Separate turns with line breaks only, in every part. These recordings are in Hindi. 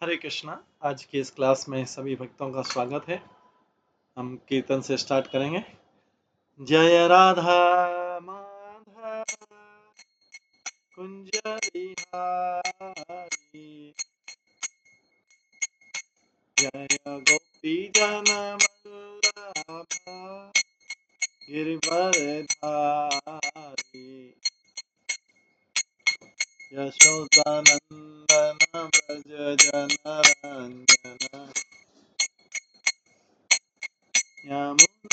हरे कृष्णा। आज की इस क्लास में सभी भक्तों का स्वागत है। हम कीर्तन से स्टार्ट करेंगे। जय राधा माधव कुंज बिहारी, जय गोपी जन वल्लभ गिरिवरधारी, यशोदानंदन व्रज जनरंजन, यमुनातीरावनचारी,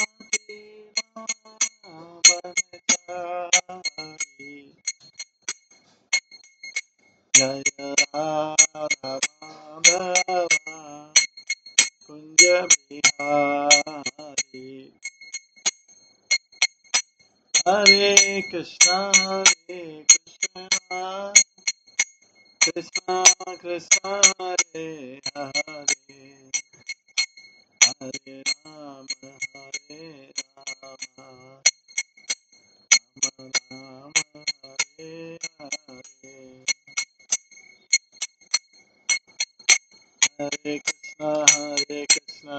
जय राधा माधव कुंज बिहारी। हरे कृष्णा कृष्णा कृष्णा हरे हरे, हरे राम राम राम हरे हरे। हरे कृष्णा कृष्णा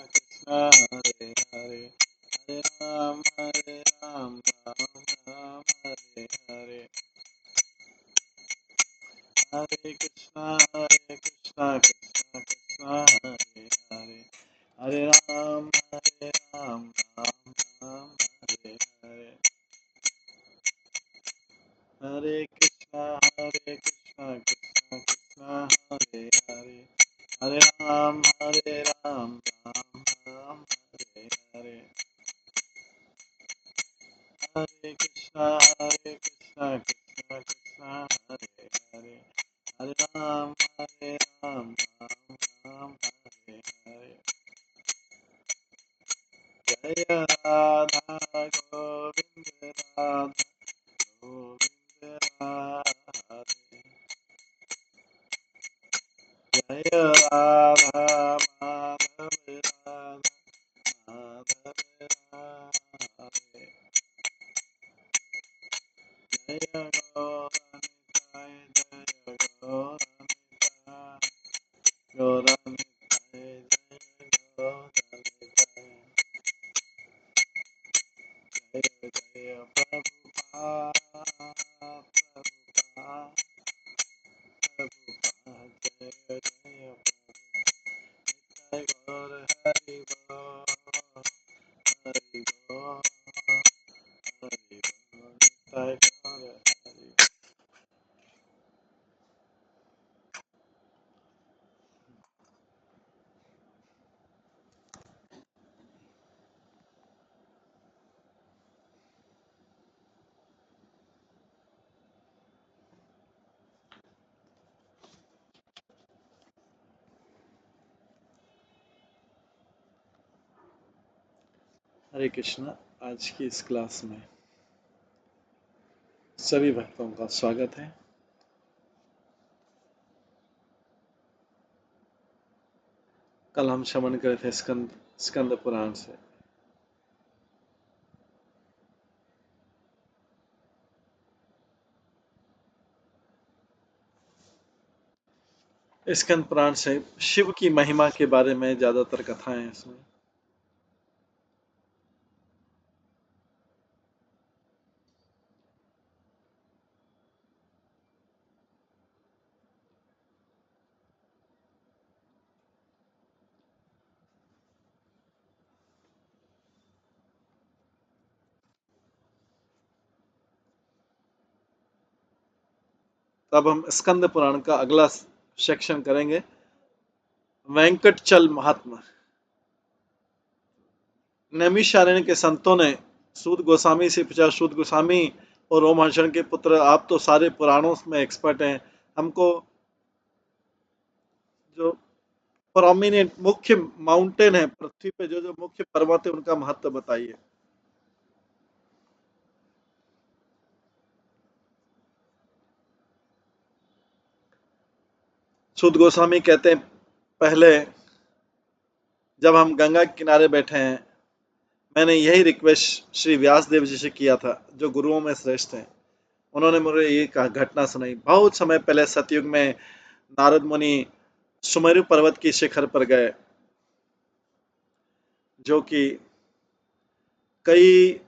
कृष्णा हरे हरे, हरे राम राम राम हरे हरे। हरे कृष्णा कृष्णा कृष्णा हरे हरे, हरे राम राम राम हरे हरे। हरे कृष्णा कृष्णा कृष्णा हरे हरे, हरे राम राम राम हरे हरे। हरे कृष्णा कृष्णा कृष्णा हरे हरे, हरे राम राम राम हरे हरे। जय राधा गोविंद राधा गोविंद राधे, जय राधा माधव राधा माधव राधे, जय गौरनिताय जय गौरनिताय, गौरनिताय जय गौरनिताय, जय जय प्रभुपाद प्रभुपाद प्रभुपाद, जय जय जय गौर हरि बोल हरि बोल हरि बोल, जय गौर हरि। हरे कृष्णा। आज की इस क्लास में सभी भक्तों का स्वागत है। कल हम श्रवण करे थे स्कंद पुराण से। स्कंद पुराण से शिव की महिमा के बारे में ज्यादातर कथाएं हैं इसमें। तब हम स्कंद पुराण का अगला सेक्शन करेंगे, वेंकटचल महात्मा। नैमिषारण्य के संतों ने सूत गोस्वामी से पूछा, सूत गोस्वामी और रोमहर्षण के पुत्र, आप तो सारे पुराणों में एक्सपर्ट हैं, हमको जो प्रोमिनेंट मुख्य माउंटेन है पृथ्वी पे, जो जो मुख्य पर्वत है उनका महत्व बताइए। सूत गोस्वामी कहते हैं, पहले जब हम गंगा के किनारे बैठे हैं, मैंने यही रिक्वेस्ट श्री व्यास देव जी से किया था, जो गुरुओं में श्रेष्ठ हैं। उन्होंने मुझे ये घटना सुनाई। बहुत समय पहले सतयुग में नारद मुनि सुमेरु पर्वत की शिखर पर गए, जो कि कई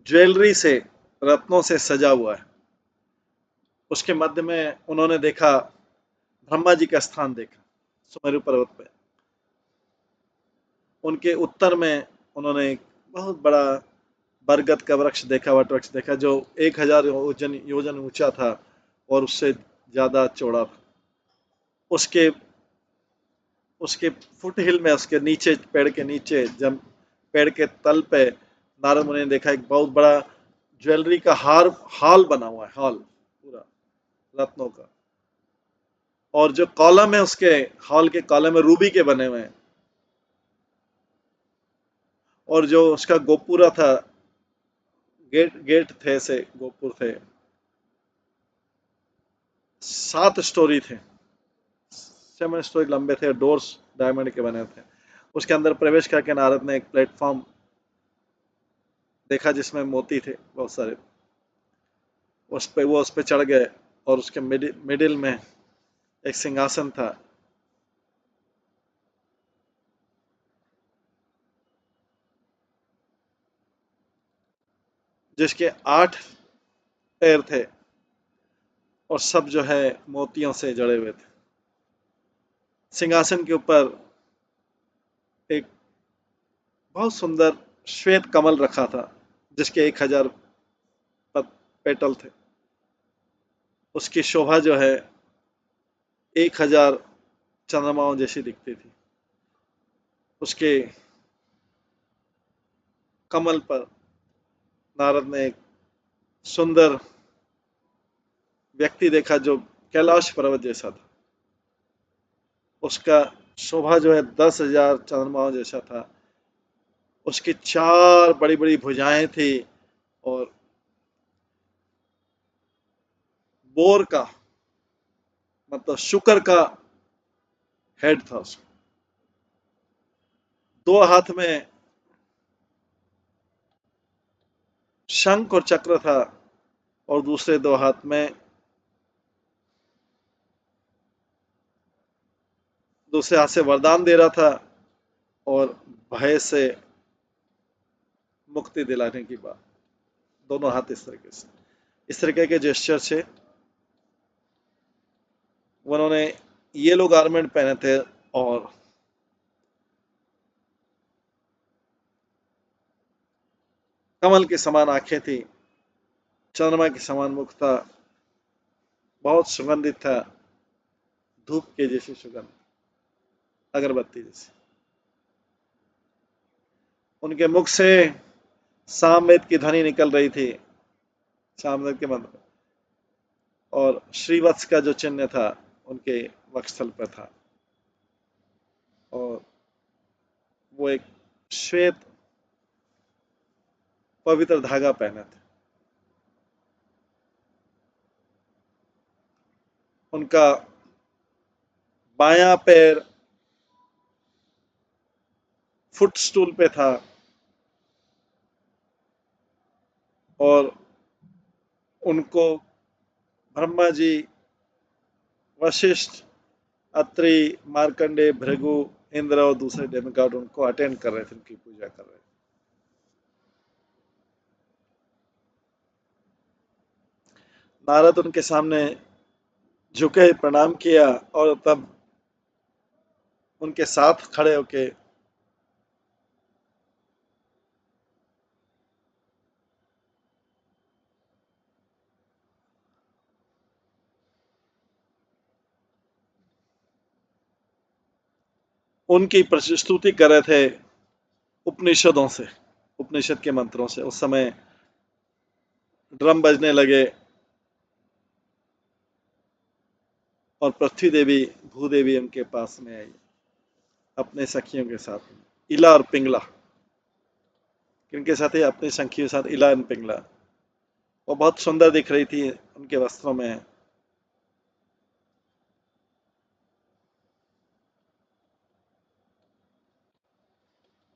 ज्वेलरी से, रत्नों से सजा हुआ है। उसके मध्य में उन्होंने देखा, ब्रह्मा जी का स्थान देखा सुमेरु पर्वत पे। उनके उत्तर में उन्होंने एक बहुत बड़ा बरगद का वृक्ष देखा, वट वृक्ष देखा, जो 1000 योजन ऊंचा था और उससे ज्यादा चौड़ा था। उसके उसके फुट हिल में, उसके नीचे, पेड़ के नीचे, जब पेड़ के तल पे नारद मुनि ने देखा एक बहुत बड़ा ज्वेलरी का हाल बना हुआ है, हाल पूरा रत्नों का। और जो कॉलम है, उसके हॉल के कॉलम में रूबी के बने हुए हैं। और जो उसका गोपुरा था, गेट गेट थे, से गोपुर थे, 7 स्टोरी थे, 7 स्टोरी लंबे थे। डोर्स डायमंड के बने थे। उसके अंदर प्रवेश करके नारद ने एक प्लेटफॉर्म देखा जिसमें मोती थे बहुत सारे। उस पे चढ़ गए और उसके मिडिल में एक सिंहासन था, जिसके 8 पैर थे और सब जो है मोतियों से जड़े हुए थे। सिंहासन के ऊपर एक बहुत सुंदर श्वेत कमल रखा था, जिसके 1000 पेटल थे। उसकी शोभा जो है 1000 चंद्रमाओं जैसी दिखती थी। उसके कमल पर नारद ने एक सुंदर व्यक्ति देखा, जो कैलाश पर्वत जैसा था। उसका शोभा जो है 10,000 चंद्रमाओं जैसा था। उसकी 4 बड़ी बड़ी भुजाएं थी और बोर का, मतलब शुक्र का हेड था उसका। 2 हाथ में शंख और चक्र था और दूसरे 2 हाथ में, दूसरे हाथ से वरदान दे रहा था और भय से मुक्ति दिलाने की बात। दोनों हाथ इस तरीके से, इस तरीके के जेस्चर से उन्होंने येलो गारमेंट पहने थे और कमल के समान आंखें थी, चंद्रमा के समान मुख था, बहुत सुगंधित था, धूप के जैसी सुगंध, अगरबत्ती जैसी। उनके मुख से सामवेद की ध्वनि निकल रही थी, सामवेद के मंत्र। और श्रीवत्स का जो चिन्ह था उनके वक्षस्थल पर था। और वो एक श्वेत पवित्र धागा पहने थे। उनका बायां पैर फुट स्टूल पे था और उनको ब्रह्मा जी, वशिष्ठ, अत्रि, मार्कंडे, भृगु, इंद्र और दूसरे डेमिगॉड उनको अटेंड कर रहे थे, उनकी पूजा कर रहे थे। नारद उनके सामने झुके, प्रणाम किया और तब उनके साथ खड़े होके उनकी प्रस्तुति कर रहे थे उपनिषदों से, उपनिषद के मंत्रों से। उस समय ड्रम बजने लगे और पृथ्वी देवी, भूदेवी उनके पास में आई अपने सखियों के साथ, इला और पिंगला। किनके साथ है? अपनी सखियों के साथ, इला और पिंगला। वो बहुत सुंदर दिख रही थी उनके वस्त्रों में।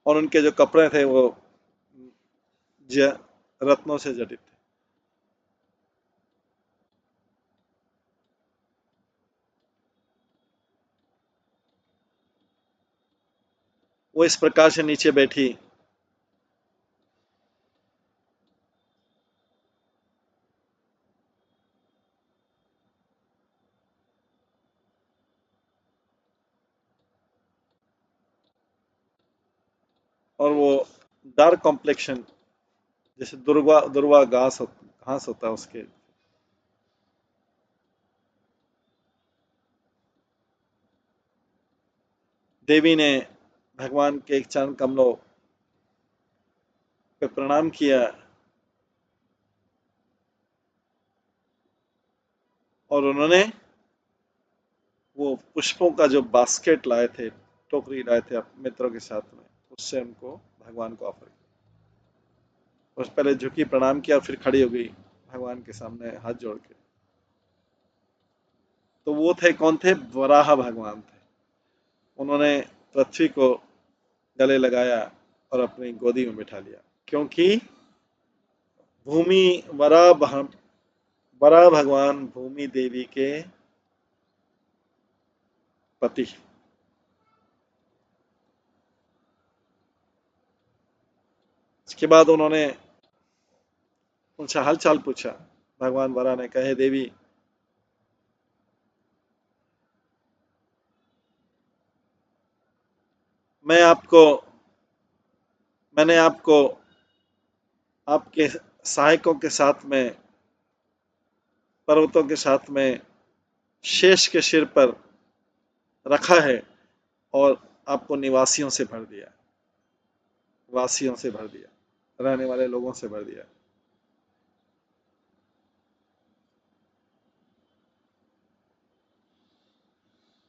और उनके जो कपड़े थे वो रत्नों से जटित थे। वो इस प्रकार से नीचे बैठी। और वो डार्क कॉम्प्लेक्शन, जैसे दुर्वा दुर्वा घास होता है उसके। देवी ने भगवान के एक चरण कमलों पे प्रणाम किया और उन्होंने वो पुष्पों का जो बास्केट लाए थे, टोकरी लाए थे अपने मित्रों के साथ में, उससे उनको भगवान को ऑफर किया। उस पहले झुकी, प्रणाम किया, फिर खड़ी हो गई भगवान के सामने हाथ जोड़ के। तो वो थे, कौन थे? वराह भगवान थे। उन्होंने पृथ्वी को गले लगाया और अपनी गोदी में बिठा लिया, क्योंकि भूमि वराह भगवान भूमि देवी के पति। इसके बाद उन्होंने उनसे हालचाल पूछा। भगवान वरा ने कहे, देवी, मैं आपको मैंने आपको आपके सहायकों के साथ में, पर्वतों के साथ में शेष के सिर पर रखा है और आपको निवासियों से भर दिया, वासियों से भर दिया, रहने वाले लोगों से भर दिया।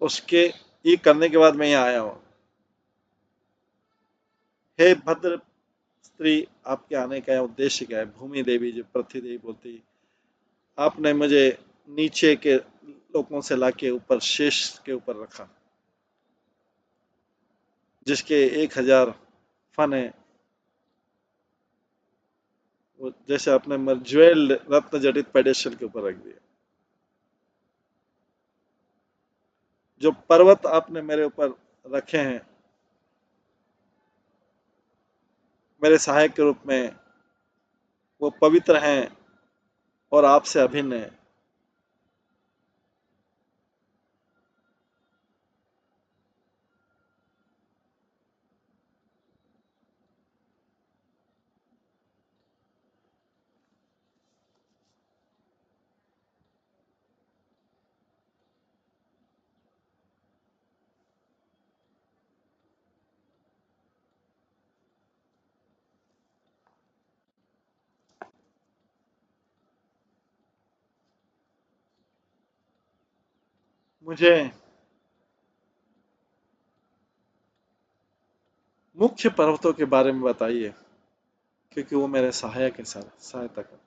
उसके ये करने के बाद मैं यहाँ आया हूँ। हे भद्र स्त्री, आपके आने का उद्देश्य क्या है? भूमि देवी, जो पृथ्वी देवी बोलती, आपने मुझे नीचे के लोगों से लाके ऊपर शेष के ऊपर रखा, जिसके 1000 फन है। वो जैसे आपने ज्वेल्ड रत्न जड़ित पेडेस्टल के ऊपर रख दिया। जो पर्वत आपने मेरे ऊपर रखे हैं मेरे सहायक के रूप में, वो पवित्र हैं और आपसे अभिन्न है। मुझे मुख्य पर्वतों के बारे में बताइए, क्योंकि वो मेरे सहायक है, सहायता कर।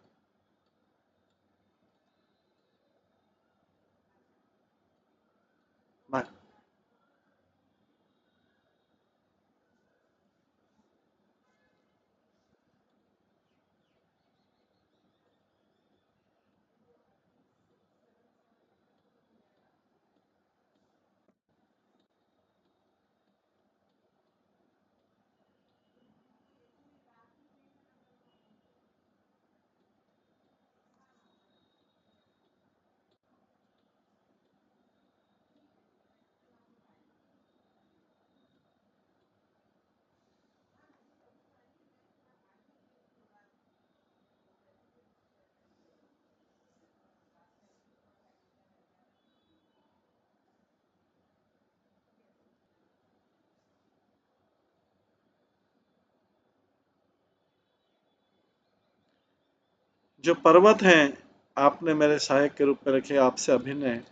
जो पर्वत हैं आपने मेरे सहायक के रूप में रखे, आपसे अभिन्न है,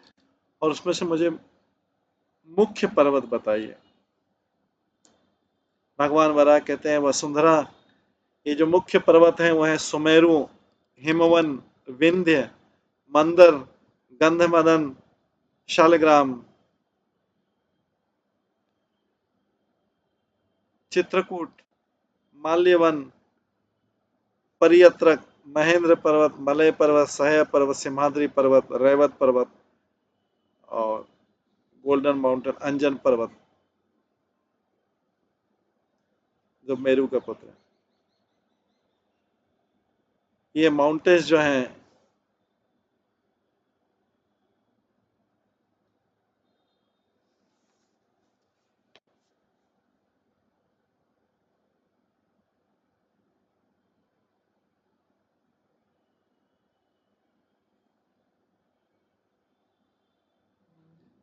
और उसमें से मुझे मुख्य पर्वत बताइए। भगवान वराह कहते हैं, वसुंधरा, ये जो मुख्य पर्वत हैं वो है सुमेरु, हिमवन, विंध्य, मंदर, गंधमदन, शालग्राम, चित्रकूट, माल्यवन, परियत्रक, महेंद्र पर्वत, मलय पर्वत, सह्य पर्वत, सिंहाद्री पर्वत, रैवत पर्वत और गोल्डन माउंटेन, अंजन पर्वत। जो मेरू का पुत्र है। ये माउंटेन्स जो हैं,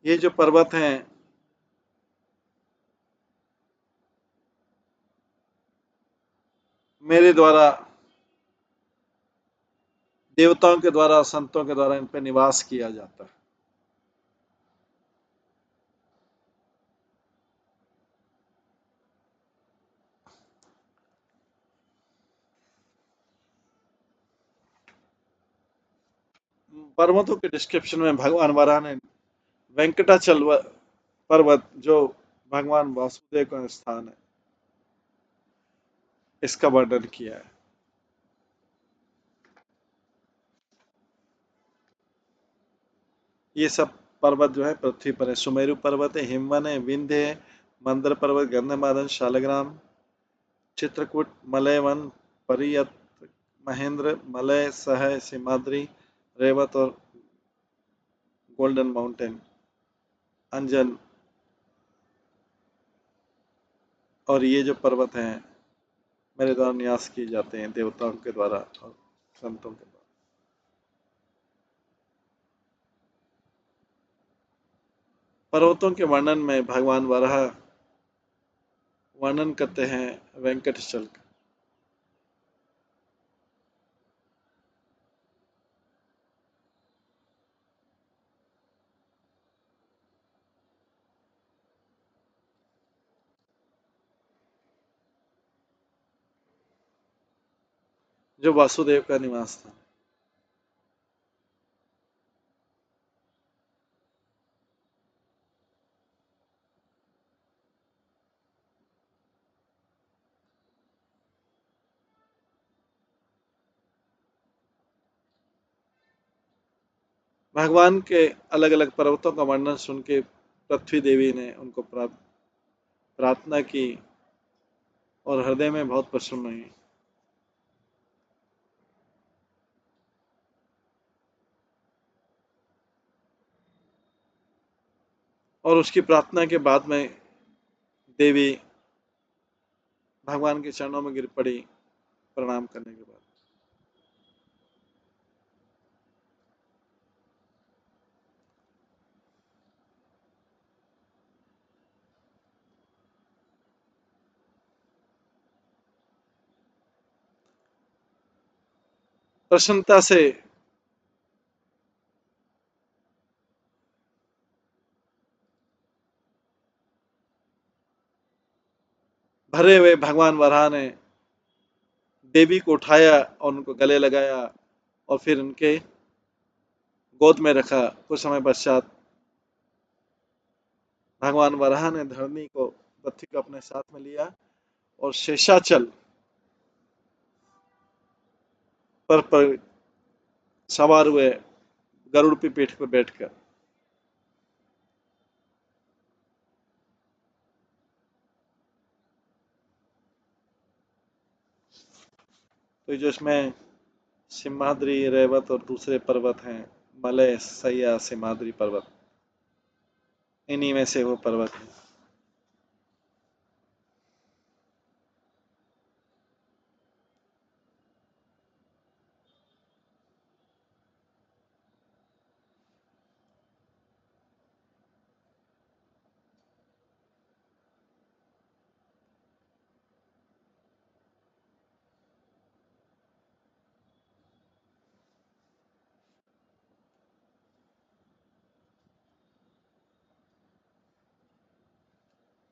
ये जो पर्वत हैं, मेरे द्वारा, देवताओं के द्वारा, संतों के द्वारा इन पे निवास किया जाता है। पर्वतों के डिस्क्रिप्शन में भगवान वराह ने वेंकटाचल पर्वत, जो भगवान वासुदेव का स्थान है, इसका वर्णन किया है। ये सब पर्वत जो है पृथ्वी पर है। सुमेरु पर्वत है, हिमवन है, विंध्य है, मंदर पर्वत, गंधमादन, शालग्राम, चित्रकूट, मलय वन, परियत, महेंद्र, मलय, सह, सिमाद्री, रेवत और गोल्डन माउंटेन, अंजन। और ये जो पर्वत हैं, मेरे द्वारा न्यास किए जाते हैं देवताओं के द्वारा और संतों के द्वारा। पर्वतों के वर्णन में भगवान वराह वर्णन करते हैं वेंकटेश्वर का। जो वासुदेव का निवास था। भगवान के अलग अलग पर्वतों का वर्णन सुन के पृथ्वी देवी ने उनको प्रार्थना की और हृदय में बहुत प्रसन्न हुई। और उसकी प्रार्थना के बाद में देवी भगवान के चरणों में गिर पड़ी प्रणाम करने के बाद। प्रसन्नता से भरे हुए भगवान वराह ने देवी को उठाया और उनको गले लगाया और फिर उनके गोद में रखा। कुछ समय पश्चात भगवान वराह ने धरणी को, पृथ्वी को अपने साथ में लिया और शेषाचल पर सवार हुए गरुड़ की पीठ पर बैठकर। तो जो इसमें सिम्हाद्री, रेवत और दूसरे पर्वत हैं, मलय, सैया, सिम्हाद्री पर्वत, इन्हीं में से वो पर्वत है।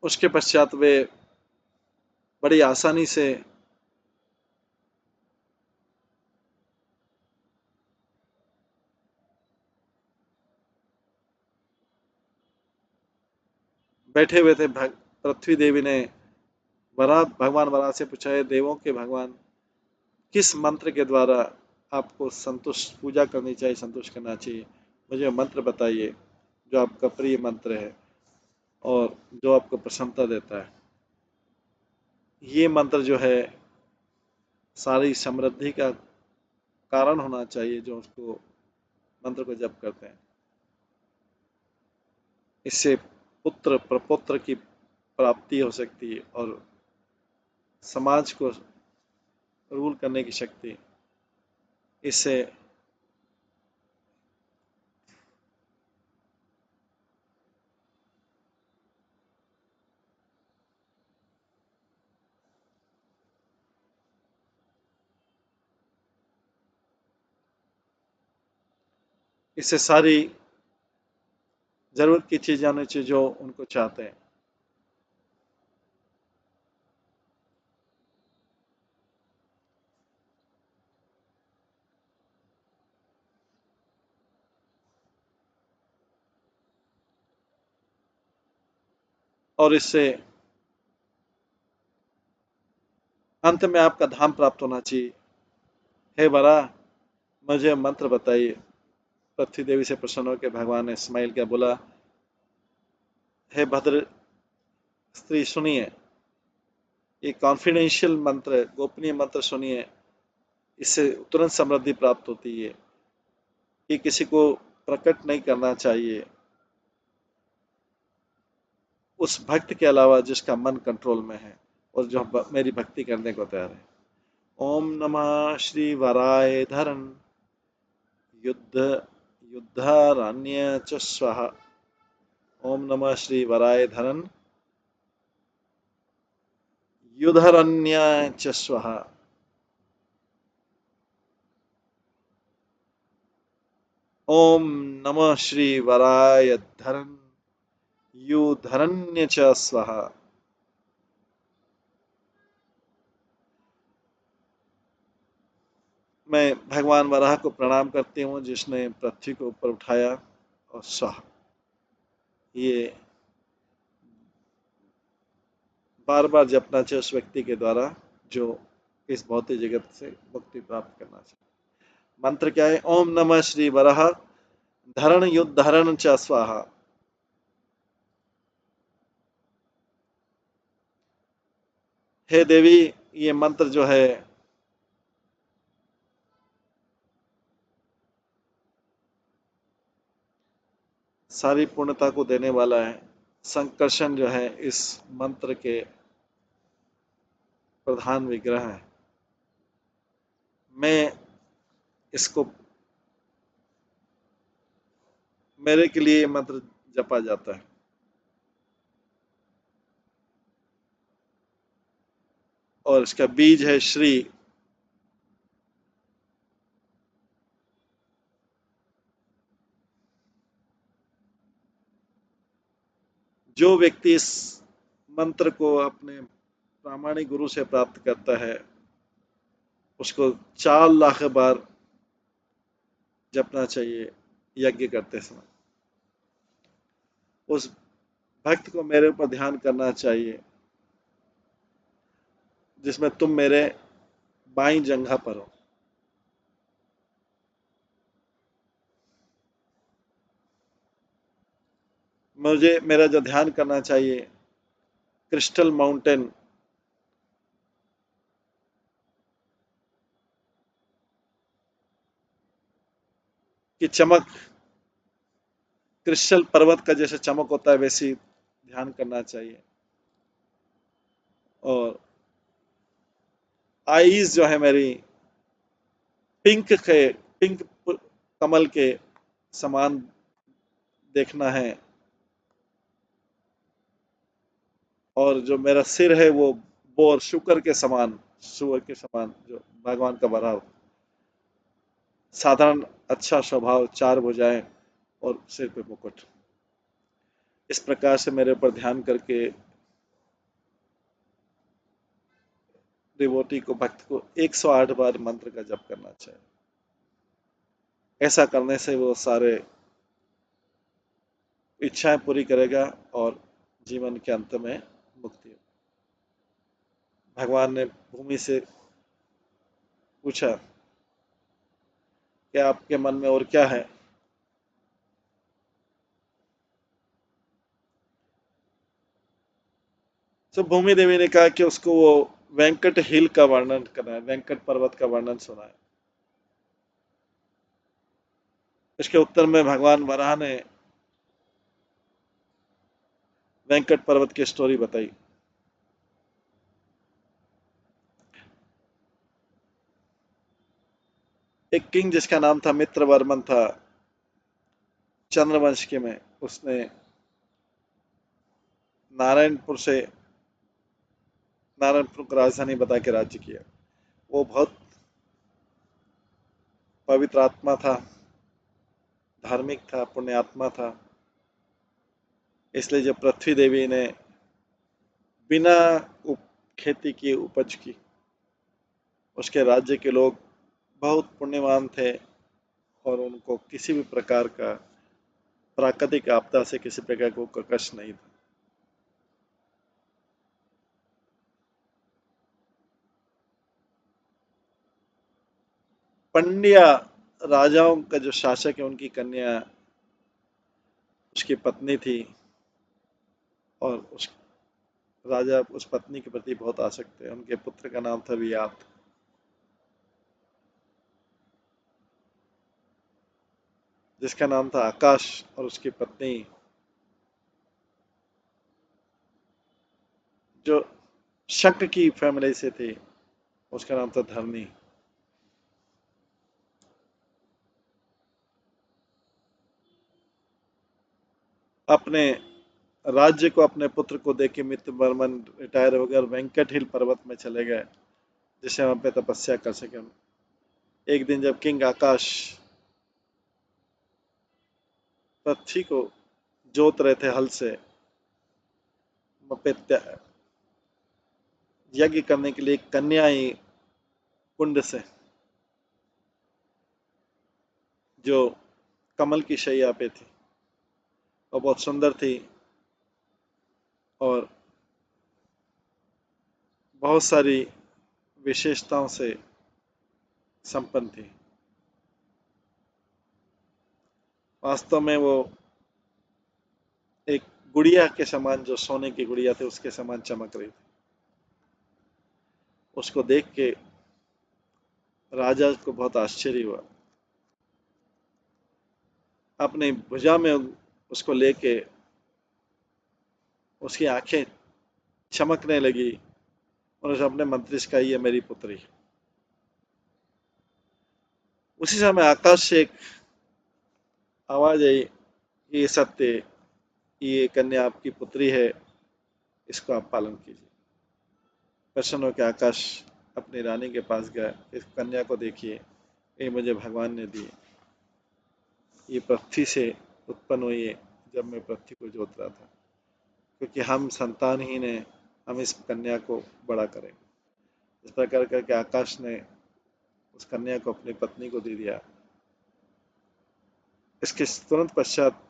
उसके पश्चात वे बड़ी आसानी से बैठे हुए थे। पृथ्वी देवी ने भगवान वराह से पूछा है, देवों के भगवान, किस मंत्र के द्वारा आपको संतुष्ट पूजा करनी चाहिए, संतुष्ट करना चाहिए, मुझे मंत्र बताइए जो आपका प्रिय मंत्र है और जो आपको प्रसन्नता देता है। ये मंत्र जो है सारी समृद्धि का कारण होना चाहिए जो उसको मंत्र को जप करते हैं। इससे पुत्र प्रपौत्र की प्राप्ति हो सकती है और समाज को रूल करने की शक्ति। इससे इससे सारी जरूरत की चीजें आनी चाहिए जो उनको चाहते हैं। और इससे अंत में आपका धाम प्राप्त होना चाहिए। हे वरा, मुझे मंत्र बताइए। पृथ्वी देवी से प्रसन्न होकर भगवान ने इस्माइल क्या बोला, हे भद्र स्त्री सुनिए, ये कॉन्फिडेंशियल मंत्र है, गोपनीय मंत्र सुनिए। इससे तुरंत समृद्धि प्राप्त होती है। ये किसी को प्रकट नहीं करना चाहिए, उस भक्त के अलावा जिसका मन कंट्रोल में है और जो मेरी भक्ति करने को तैयार है। ओम नमः श्री वराय धरन युद्ध युद्धारण्य च स्वाहा। ओम नमः श्री वराय धरन युद्धरण्य च स्वाहा। ओम नमः श्री वराय धरन युद्धरण्य च स्वाहा। मैं भगवान वराह को प्रणाम करती हूँ जिसने पृथ्वी को ऊपर उठाया, और स्वाहा। ये बार बार जपना चाहिए उस व्यक्ति के द्वारा जो इस भौतिक जगत से मुक्ति प्राप्त करना चाहिए। मंत्र क्या है? ओम नमः श्री वराह धरण युद्ध धरण च स्वाहा। हे देवी, ये मंत्र जो है सारी पूर्णता को देने वाला है। संकर्षण जो है इस मंत्र के प्रधान विग्रह है। मैं इसको मेरे के लिए मंत्र जपा जाता है। और इसका बीज है श्री। जो व्यक्ति इस मंत्र को अपने प्रामाणिक गुरु से प्राप्त करता है उसको 4 लाख बार जपना चाहिए यज्ञ करते समय। उस भक्त को मेरे ऊपर ध्यान करना चाहिए जिसमें तुम मेरे बाईं जंघा पर हो। मुझे मेरा जो ध्यान करना चाहिए क्रिस्टल माउंटेन की चमक, क्रिस्टल पर्वत का जैसे चमक होता है वैसी ध्यान करना चाहिए। और आईज जो है मेरी पिंक कमल के समान देखना है। और जो मेरा सिर है वो बोर शुकर के समान, सुअर के समान जो भगवान का बना हो। साधारण अच्छा स्वभाव, 4 भुजाएं और सिर पे मुकुट। इस प्रकार से मेरे ऊपर ध्यान करके डिवोटी को, भक्त को 108 बार मंत्र का जप करना चाहिए। ऐसा करने से वो सारे इच्छाएं पूरी करेगा और जीवन के अंत में मुक्ति। भगवान ने भूमि से पूछा कि आपके मन में और क्या है? तो भूमि देवी ने कहा कि उसको वो वेंकट हिल का वर्णन करना है, वेंकट पर्वत का वर्णन सुना है। इसके उत्तर में भगवान वराह ने वेंकट पर्वत की स्टोरी बताई। एक किंग जिसका नाम था मित्रवर्मन था, चंद्रवंश के में, उसने नारायणपुर से नारायणपुर को राजधानी बता के राज्य किया। वो बहुत पवित्र आत्मा था, धार्मिक था, पुण्यात्मा था। इसलिए जब पृथ्वी देवी ने बिना खेती की उपज की, उसके राज्य के लोग बहुत पुण्यवान थे और उनको किसी भी प्रकार का प्राकृतिक आपदा से किसी प्रकार को कष्ट नहीं था। पंड्या राजाओं का जो शासक है, उनकी कन्या उसकी पत्नी थी और उस राजा उस पत्नी के प्रति बहुत आसक्त थे। उनके पुत्र का नाम था वियात। जिसका नाम था आकाश, और उसकी पत्नी जो शक की फैमिली से थी, उसका नाम था धरनी। अपने राज्य को अपने पुत्र को देख के मित्रवर्मन रिटायर हो गए और वेंकट हिल पर्वत में चले गए, जिससे वहां पे तपस्या कर सके। एक दिन जब किंग आकाश पृथ्वी को जोत रहे थे हल से, वहां पे यज्ञ करने के लिए एक कन्या आई कुंड से, जो कमल की शैया पे थी और बहुत सुंदर थी और बहुत सारी विशेषताओं से संपन्न थी। वास्तव में वो एक गुड़िया के समान, जो सोने की गुड़िया थी उसके समान चमक रही थी। उसको देख के राजा को बहुत आश्चर्य हुआ। अपनी भुजा में उसको लेके उसकी आंखें चमकने लगी और उसे अपने मंत्री से कहा, ये मेरी पुत्री। उसी समय आकाश से एक आवाज आई, ये सत्य, ये कन्या आपकी पुत्री है, इसको आप पालन कीजिए। प्रसन्न होकर आकाश अपनी रानी के पास गया, इस कन्या को देखिए, ये मुझे भगवान ने दी, ये पृथ्वी से उत्पन्न हुई है जब मैं पृथ्वी को जोत रहा था, क्योंकि हम संतानहीन हैं, हम इस कन्या को बड़ा करेंगे। इस प्रकार करके आकाश ने उस कन्या को अपनी पत्नी को दे दिया। इसके तुरंत पश्चात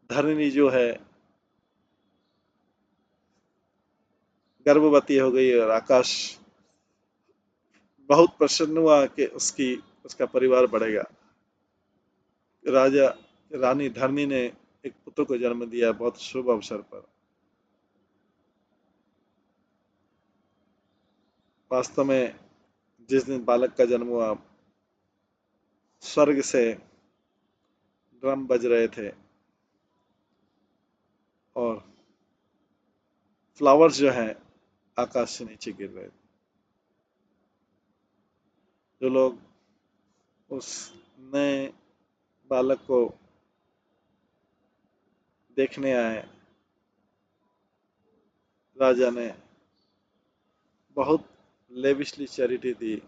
धरणी जो है गर्भवती हो गई और आकाश बहुत प्रसन्न हुआ कि उसका परिवार बढ़ेगा। राजा रानी धरणी ने एक पुत्र को जन्म दिया बहुत शुभ अवसर पर। वास्तव में जिस दिन बालक का जन्म हुआ, स्वर्ग से ड्रम बज रहे थे और फ्लावर्स जो हैं आकाश से नीचे गिर रहे थे। जो लोग उस नए बालक को देखने आए, राजा ने बहुत लेविशली चैरिटी दी।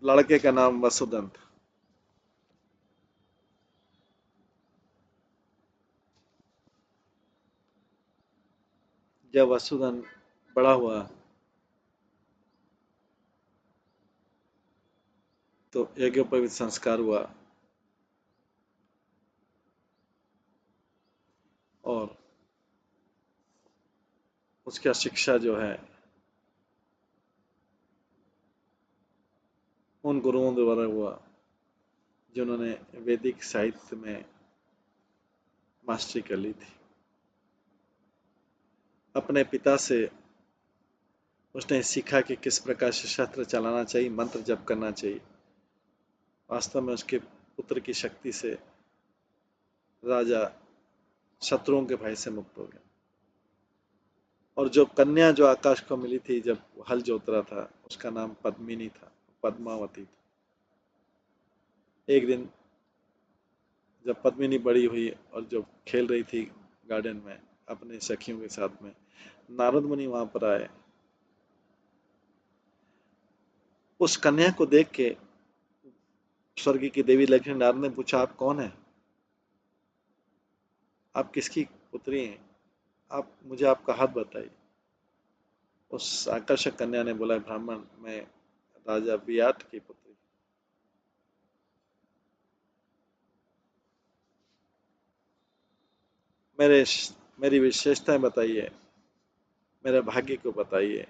लड़के का नाम वसुदन था। जब वसुदन बड़ा हुआ तो यज्ञोपवीत संस्कार हुआ और उसका शिक्षा जो है उन गुरुओं द्वारा हुआ जिन्होंने वैदिक साहित्य में मास्टरी कर ली थी। अपने पिता से उसने सीखा कि किस प्रकार से शस्त्र चलाना चाहिए, मंत्र जप करना चाहिए। वास्तव में उसके पुत्र की शक्ति से राजा शत्रुओं के भय से मुक्त हो गया। और जो कन्या जो आकाश को मिली थी जब हल जोत रहा था, उसका नाम पद्मिनी था, पद्मावती थी। एक दिन जब पद्मिनी बड़ी हुई और जब खेल रही थी गार्डन में अपने सखियों के साथ में, नारद मुनि वहां पर आए। उस कन्या को देख के स्वर्ग की देवी लक्ष्मी नारद ने पूछा, आप कौन है, आप किसकी पुत्री हैं, आप मुझे आपका हाथ बताइए। उस आकर्षक कन्या ने बोला, ब्राह्मण, मैं राजा विराट की पुत्री। मेरे मेरी विशेषताएं बताइए, मेरे भाग्य को बताइए।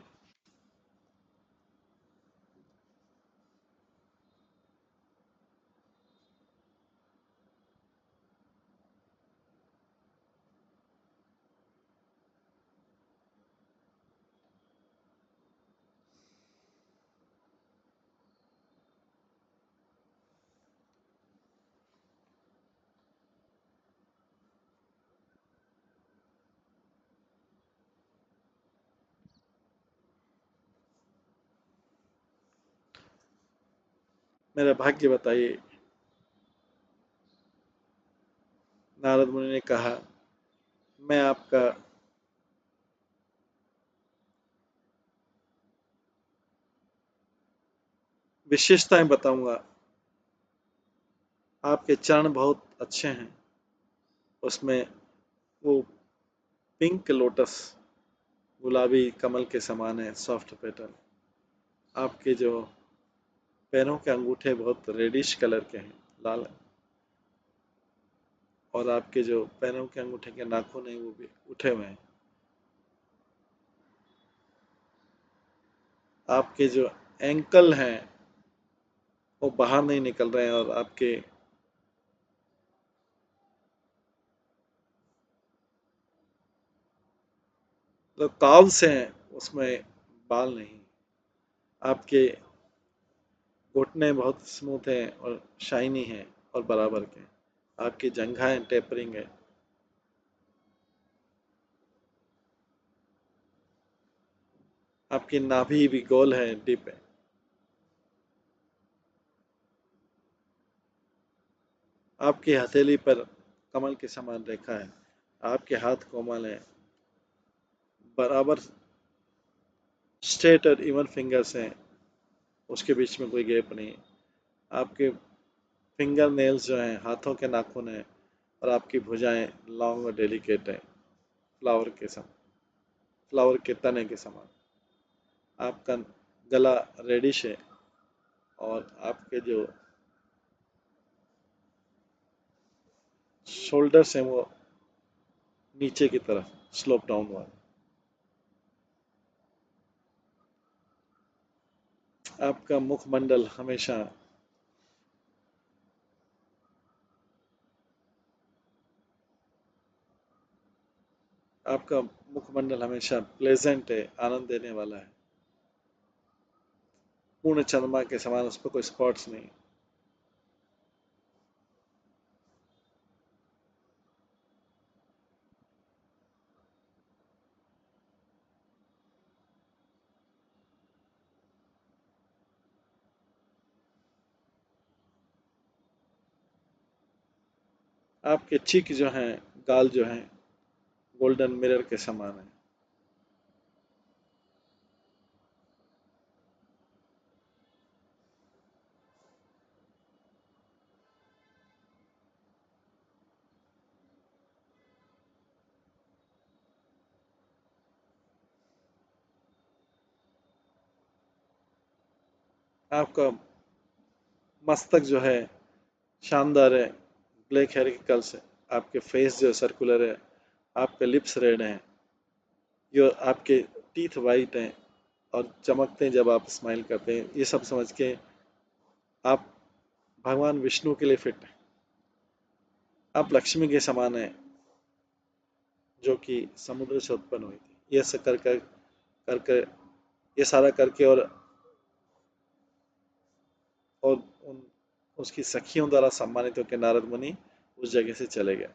मेरा भाग्य बताइए। नारद मुनि ने कहा, मैं आपका विशेषताएं बताऊंगा। आपके चरण बहुत अच्छे हैं, उसमें वो पिंक लोटस, गुलाबी कमल के समान है, सॉफ्ट पेटल। आपके जो पैरों के अंगूठे बहुत रेडिश कलर के हैं, लाल। और आपके जो पैरों के अंगूठे के नाखून हैं वो भी उठे हुए हैं। आपके जो एंकल हैं वो बाहर नहीं निकल रहे हैं, और आपके जो काव्स हैं उसमें बाल नहीं। आपके घुटने बहुत स्मूथ हैं और शाइनी हैं और बराबर के। आपकी जंघाएं टेपरिंग है। आपकी नाभि भी गोल है, डीप है। आपकी हथेली पर कमल के समान रेखा है। आपके हाथ कोमल हैं, बराबर स्ट्रेट और इवन फिंगर्स हैं, उसके बीच में कोई गैप नहीं। आपके फिंगर नेल्स जो हैं हाथों के नाखून हैं, और आपकी भुजाएं लॉन्ग और डेलिकेट हैं, फ्लावर के समान, फ्लावर के तने के समान। आपका गला रेडिश है, और आपके जो शोल्डर्स हैं वो नीचे की तरफ स्लोप डाउन हुआ है। आपका मुखमंडल हमेशा आपका मुखमंडल हमेशा प्लेजेंट है, आनंद देने वाला है, पूर्ण चंद्रमा के समान, उस पर कोई स्पॉट्स नहीं। आपके चीक जो हैं, गाल जो हैं, गोल्डन मिरर के समान है। आपका मस्तक जो है शानदार है, ब्लैक हेयर की कल से। आपके फेस जो सर्कुलर है, आपके लिप्स रेड हैं, जो आपके टीथ वाइट हैं और चमकते हैं जब आप स्माइल करते हैं। ये सब समझ के आप भगवान विष्णु के लिए फिट हैं, आप लक्ष्मी के समान हैं जो कि समुद्र से उत्पन्न हुई थी। ये सब कर ये सारा करके और उन उसकी सखियों द्वारा सम्मानित होकर नारद मुनि उस जगह से चले गए।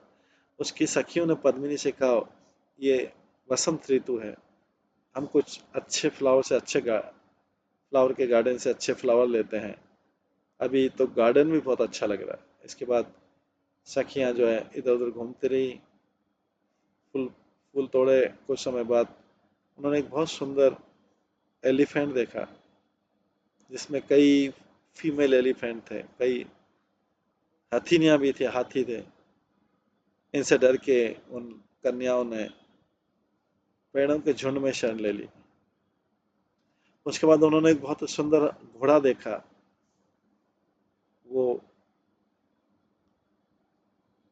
उसकी सखियों ने पद्मिनी से कहा, ये वसंत ऋतु है, हम कुछ अच्छे फ्लावर से फ्लावर के गार्डन से अच्छे फ्लावर लेते हैं, अभी तो गार्डन भी बहुत अच्छा लग रहा है। इसके बाद सखियां जो है इधर उधर घूमती रही, फूल फूल तोड़े। कुछ समय बाद उन्होंने एक बहुत सुंदर एलिफेंट देखा जिसमें कई फीमेल एलिफेंट थे, कई हथिनियां भी थे, हाथी थे। इनसे डर के उन कन्याओं ने पेड़ों के झुंड में शरण ले ली। उसके बाद उन्होंने एक बहुत सुंदर घोड़ा देखा, वो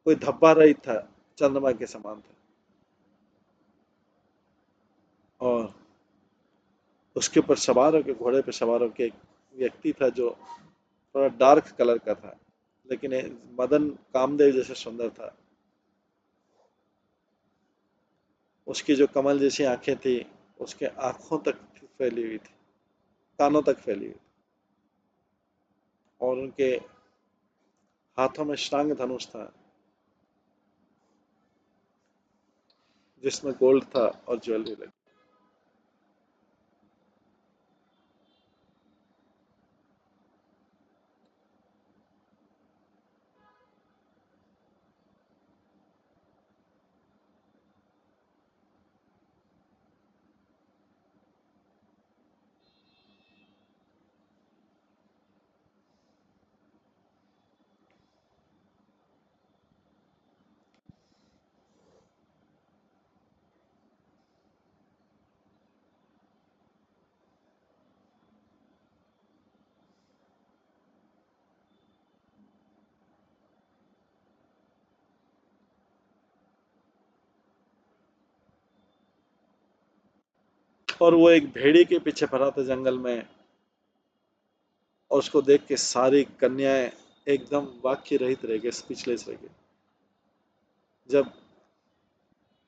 कोई धब्बा रहित था, चंद्रमा के समान था, और उसके ऊपर सवार होकर, घोड़े पर सवार होकर एक व्यक्ति था जो थोड़ा डार्क कलर का था, लेकिन मदन कामदेव जैसे सुंदर था। उसकी जो कमल जैसी आंखें थी, उसके आंखों तक फैली हुई थी, कानों तक फैली हुई थी, और उनके हाथों में शांग धनुष था जिसमें गोल्ड था और ज्वेलरी लगी। और वो एक भेड़ी के पीछे पड़ा था जंगल में, और उसको देख के सारी कन्याएं एकदम वाक्य रहित रह गई, स्पीचलेस रह गई। जब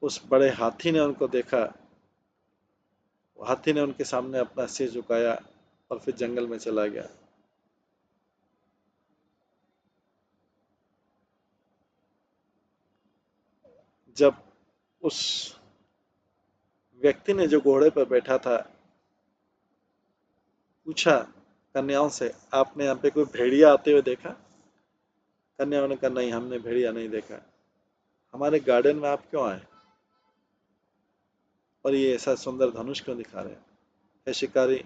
उस बड़े हाथी ने उनको देखा, हाथी ने उनके सामने अपना सिर झुकाया और फिर जंगल में चला गया। जब उस व्यक्ति ने जो घोड़े पर बैठा था पूछा कन्याओं से, आपने यहाँ पे कोई भेड़िया आते हुए देखा? कन्याओं ने कहा, नहीं, हमने भेड़िया नहीं देखा, हमारे गार्डन में आप क्यों आए, और ये ऐसा सुंदर धनुष क्यों दिखा रहे हैं? है शिकारी,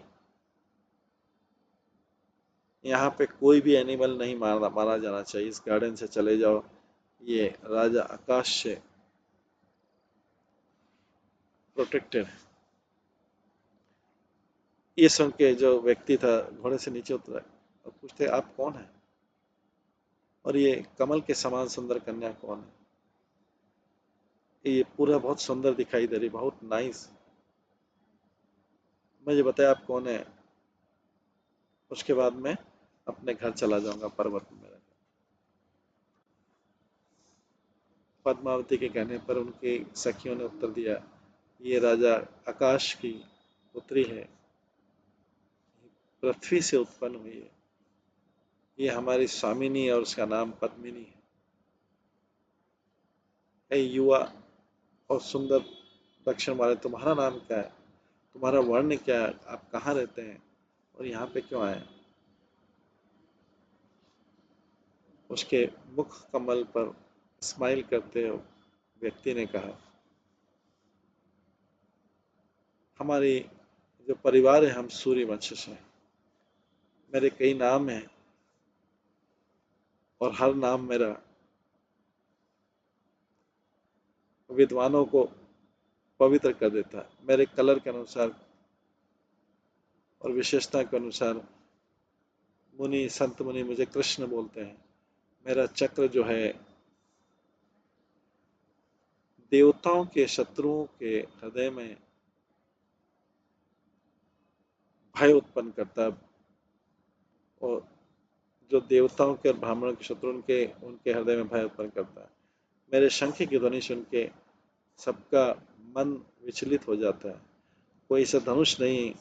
यहाँ पे कोई भी एनिमल नहीं मारा जाना चाहिए, इस गार्डन से चले जाओ, ये राजा आकाश से प्रोटेक्टेड है। ये सुन के जो व्यक्ति था घोड़े से नीचे उतरा और पूछते, आप कौन है, और ये कमल के समान सुंदर कन्या कौन है? ये पूरा बहुत सुंदर दिखाई दे रही, बहुत नाइस, मुझे बताया आप कौन है, उसके बाद मैं अपने घर चला जाऊंगा पर्वत में। पद्मावती के कहने पर उनकी सखियों ने उत्तर दिया, ये राजा आकाश की पुत्री है, पृथ्वी से उत्पन्न हुई है, ये हमारी स्वामिनी है और उसका नाम पद्मिनी है। हे युवा और सुंदर लक्षण वाले, तुम्हारा नाम क्या है, तुम्हारा वर्ण क्या है, आप कहाँ रहते हैं और यहाँ पे क्यों आए? उसके मुख कमल पर स्माइल करते हुए व्यक्ति ने कहा, हमारी जो परिवार है हम सूर्यवंश से हैं, मेरे कई नाम हैं और हर नाम मेरा विद्वानों को पवित्र कर देता है। मेरे कलर के अनुसार और विशेषता के अनुसार मुनि संत मुनि मुझे कृष्ण बोलते हैं। मेरा चक्र जो है देवताओं के शत्रुओं के हृदय में भय उत्पन्न करता है, और जो देवताओं के और ब्राह्मणों के शत्रु उनके हृदय में भय उत्पन्न करता है। मेरे शंख की ध्वनि सुन के सबका मन विचलित हो जाता है। कोई ऐसा धनुष नहीं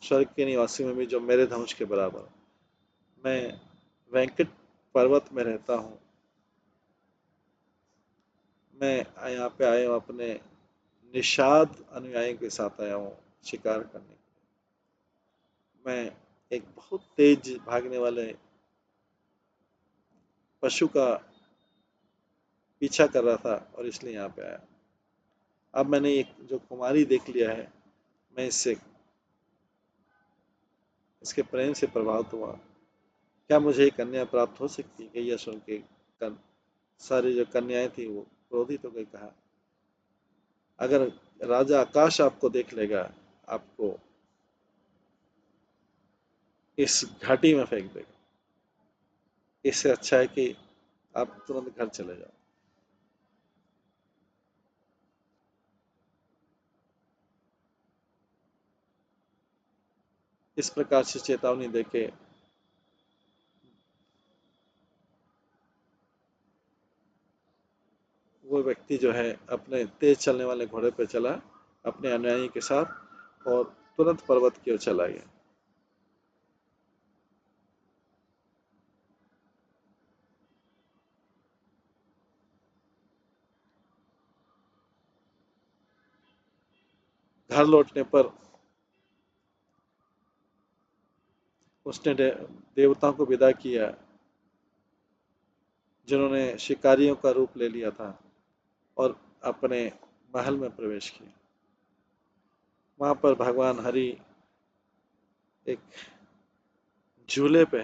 स्वर्ग के निवासी में भी जो मेरे धनुष के बराबर हो। मैं वेंकट पर्वत में रहता हूँ। मैं यहाँ पे आया हूँ अपने निषाद अनुयायियों के साथ आया हूँ शिकार करने। मैं एक बहुत तेज भागने वाले पशु का पीछा कर रहा था और इसलिए यहाँ पे आया। अब मैंने एक जो कुमारी देख लिया है, मैं इसके प्रेम से प्रभावित हुआ। क्या मुझे एक कन्या प्राप्त हो सकती है? यह सुन के सारी जो कन्याएं थी वो क्रोधित होकर कहा, अगर राजा आकाश आपको देख लेगा, आपको इस घाटी में फेंक देगा। इससे अच्छा है कि आप तुरंत घर चले जाओ। इस प्रकार से चेतावनी देके वो व्यक्ति जो है अपने तेज चलने वाले घोड़े पर चला अपने अनुयायी के साथ और तुरंत पर्वत की ओर चला गया। घर लौटने पर उसने देवताओं को विदा किया जिन्होंने शिकारियों का रूप ले लिया था और अपने महल में प्रवेश किया। वहां पर भगवान हरि एक झूले पे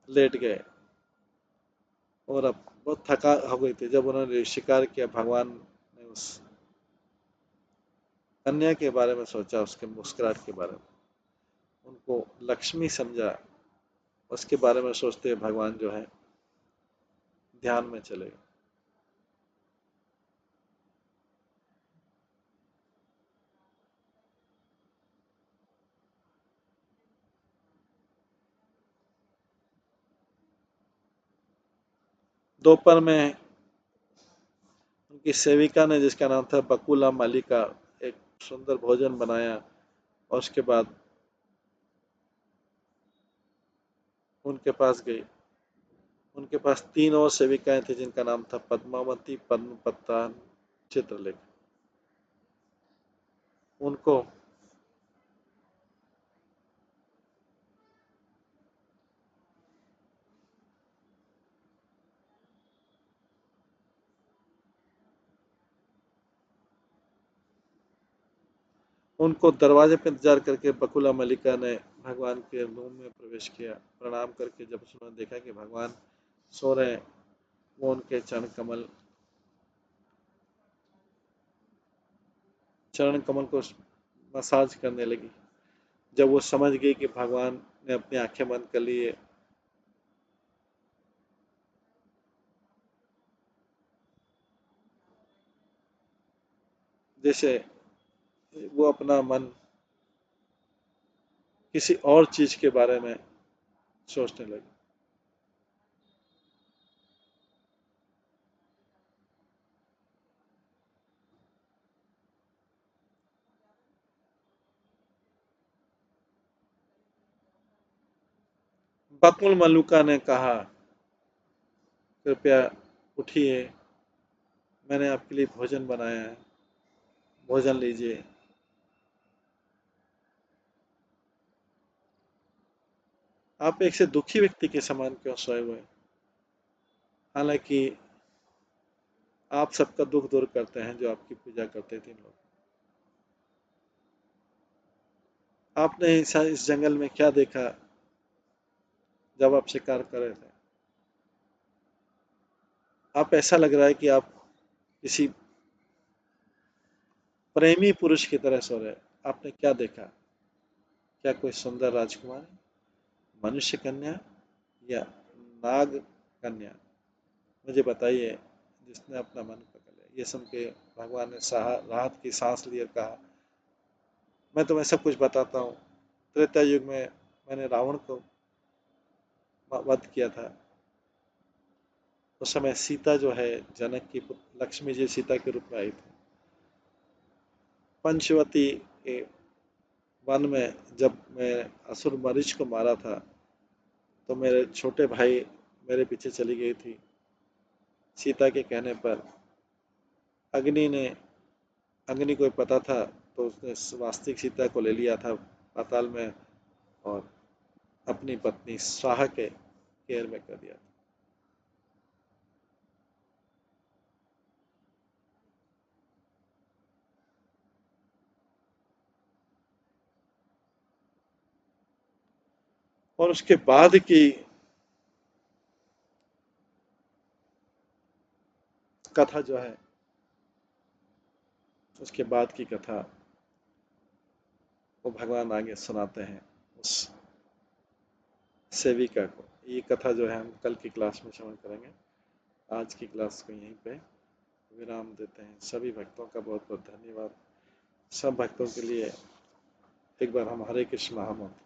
लेट गए और अब बहुत थका हो गई थी। जब उन्होंने शिकार किया, भगवान ने उस कन्या के बारे में सोचा, उसके मुस्कुराहट के बारे में, उनको लक्ष्मी समझा। उसके बारे में सोचते हुए भगवान जो है ध्यान में चले गए। दोपहर में उनकी सेविका ने, जिसका नाम था बकुला मालिका, एक सुंदर भोजन बनाया और उसके बाद उनके पास गई। उनके पास 3 और सेविकाएं थी जिनका नाम था पद्मावती, पद्मपत्ता, चित्रलेखा। उनको उनको दरवाजे पर इंतजार करके बकुला मलिका ने भगवान के रूम में प्रवेश किया। प्रणाम करके जब उन्होंने देखा कि भगवान सो रहे हैं, वो उनके चरण कमल को मसाज करने लगी। जब वो समझ गई कि भगवान ने अपनी आंखें बंद कर ली है, जैसे वो अपना मन किसी और चीज के बारे में सोचने लगी। बकुल मल्लिका ने कहा, कृपया उठिए, मैंने आपके लिए भोजन बनाया है, भोजन लीजिए। आप एक से दुखी व्यक्ति के समान क्यों सोए हुए हैं? हालांकि आप सबका दुख दूर करते हैं जो आपकी पूजा करते थे लोग। आपने इस जंगल में क्या देखा जब आप शिकार कर रहे थे? आप ऐसा लग रहा है कि आप किसी प्रेमी पुरुष की तरह सो रहे हैं। आपने क्या देखा? क्या कोई सुंदर राजकुमार, मनुष्य कन्या या नाग कन्या? मुझे बताइए, जिसने अपना मन पकड़ लिया। ये सुन के भगवान ने राहत की सांस ली और कहा, मैं तुम्हें सब कुछ बताता हूँ। त्रेता युग में मैंने रावण को वध किया था, उस समय सीता जो है जनक की लक्ष्मी जी सीता के रूप में आई थी। पंचवती के वन में जब मैं असुर मरीच को मारा था, तो मेरे छोटे भाई मेरे पीछे चली गई थी। सीता के कहने पर अग्नि ने अग्नि को पता था, तो उसने वास्तविक सीता को ले लिया था पाताल में और अपनी पत्नी स्वाहा के केयर में कर दिया था। और उसके बाद की कथा जो है, उसके बाद की कथा वो भगवान आगे सुनाते हैं उस सेविका को। ये कथा जो है हम कल की क्लास में श्रवण करेंगे। आज की क्लास को यहीं पे विराम देते हैं। सभी भक्तों का बहुत बहुत धन्यवाद। सब भक्तों के लिए एक बार हम हरे कृष्ण महामंत्र।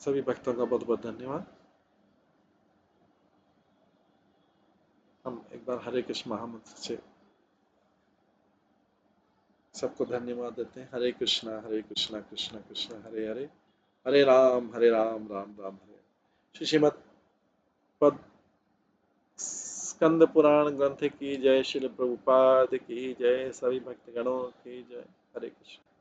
सभी भक्तों का बहुत बहुत धन्यवाद। हम एक बार हरे कृष्ण महामंत्र से सबको धन्यवाद देते हैं। हरे कृष्णा कृष्ण कृष्ण हरे हरे, हरे राम राम राम हरे। श्री श्रीमद पद स्कंद पुराण ग्रंथ की जय, श्रील प्रभुपाद की जय, सभी भक्तगणों की जय। हरे कृष्ण।